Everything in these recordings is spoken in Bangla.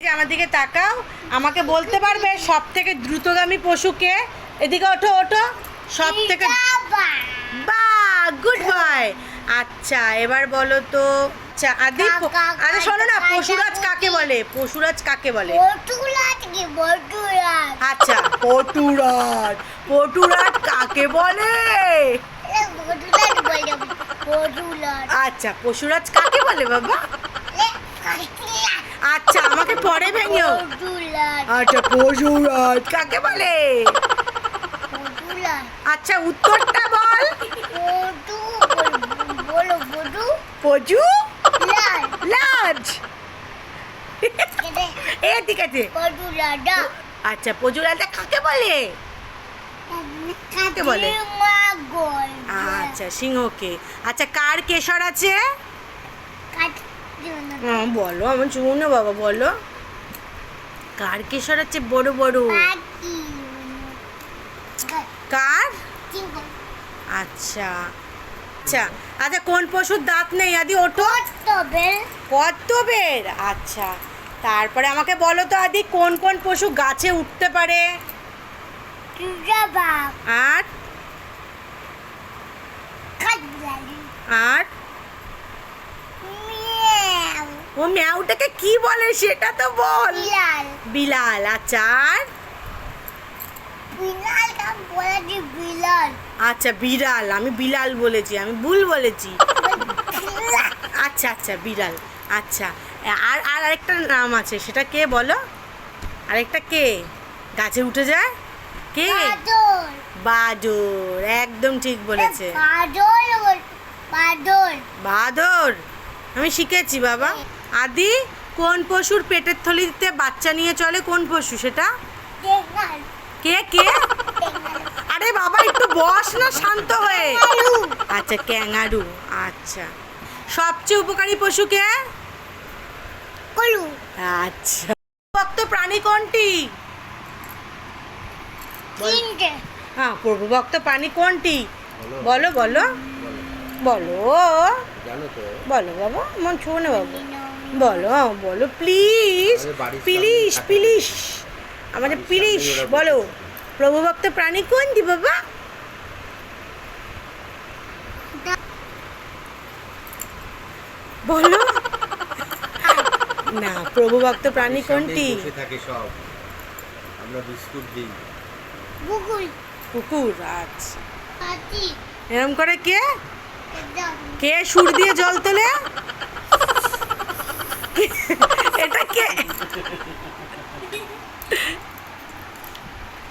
আমার দিকে তাকাও, আমাকে বলতে পারবে সব থেকে দ্রুতগামী পশুকে? এদিকে ওঠো ওঠো। সব থেকে বাহ, গুড বয়। আচ্ছা এবার বলো তো, আচ্ছা আদি আরে শোনো না, পশুরাজ কাকে বলে? পশুরাজ কাকে বলে? আচ্ছা পটুরাজ, পটুরাজ কাকে বলে? আচ্ছা পশুরাজ কাকে বলে বাবা? আচ্ছা আমাকে পরে ভেঙো। আচ্ছা পশুরাজ কাকে বলে? আচ্ছা উত্তরটা বল। পশু লাজ। এ ঠিক আছে। আচ্ছা পশুরাজটা কাকে বলে? কাকে বলে? আচ্ছা সিংহকে। আচ্ছা কার কেশর আছে? বলো, আমার শুনো বাবা, বলো কার কেশর আছে বড় বড়? কার? আচ্ছা আচ্ছা আচ্ছা কোন পশুর দাঁত নেই? আদি ওঠো। কচ্ছপের। আচ্ছা তারপরে আমাকে বলো তো আদি, কোন কোন পশু গাছে উঠতে পারে? আর আর ও ম্যাউটাকে কি বলে সেটা তো বল। বিলাল। আচ্ছা আর? আচ্ছা বিড়াল, আমি বিলাল বলেছি, আমি ভুল বলেছি। আচ্ছা আচ্ছা বিড়াল। আচ্ছা আর আর আরেকটা নাম আছে, সেটা কে বলো? আরেকটা কে গাছে উঠে যায়? কে? বাদর। একদম ঠিক বলেছে। বাদর আমি শিখেছি বাবা। আদি কোন পশুর পেটের থলিতে বাচ্চা নিয়ে চলে? কোন পশু সেটা? কে কে? আরে বাবা একটু বস না শান্ত হয়ে। আচ্ছা ক্যাঙ্গারু। আচ্ছা সবচেয়ে উপকারী পশু কে? আচ্ছা ভক্ত প্রাণী কোনটি? হ্যাঁ প্রভুভক্ত প্রাণী কোনটি? বলো বলো বলো বলো বাবা, মন ছুঁ না বাবা, বলো বলো প্লিজ প্লিজ প্লিজ, আমাদের প্লিজ বলো প্রভুভক্ত প্রাণী কোনটি বাবা? বলো না, প্রভুভক্ত প্রাণী কোনটি? আমরা বিস্কুট দিই। কুকুর। আচ্ছা এরম করে কে কে সুর দিয়ে জল তোলে? এটা কে?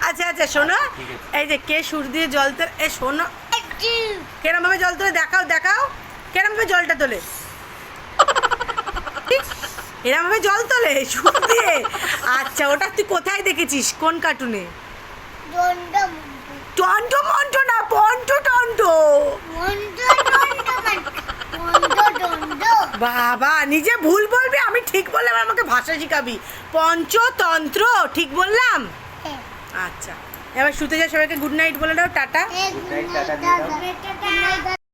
আচ্ছা আচ্ছা শোনো, এই যে কে সুর দিয়ে জল তোলে, এ শোনো কেরম ভাবে জল তোলে দেখাও, দেখাও কেরম ভাবে জলটা তোলে। এরম ভাবে জল তোলে সুর দিয়ে? আচ্ছা ওটা তুই কোথায় দেখেছিস, কোন কার্টুনে? টন্টো মন্টো না, পন্টো টন্টো। বাবা নিজে ভুল বলবি, আমি ঠিক বললাম, আমাকে ভাষা শিখাবি। পঞ্চতন্ত্র ঠিক বললাম? আচ্ছা এবার শুতে যা, সবাইকে গুড নাইট বলে দাও, টাটা।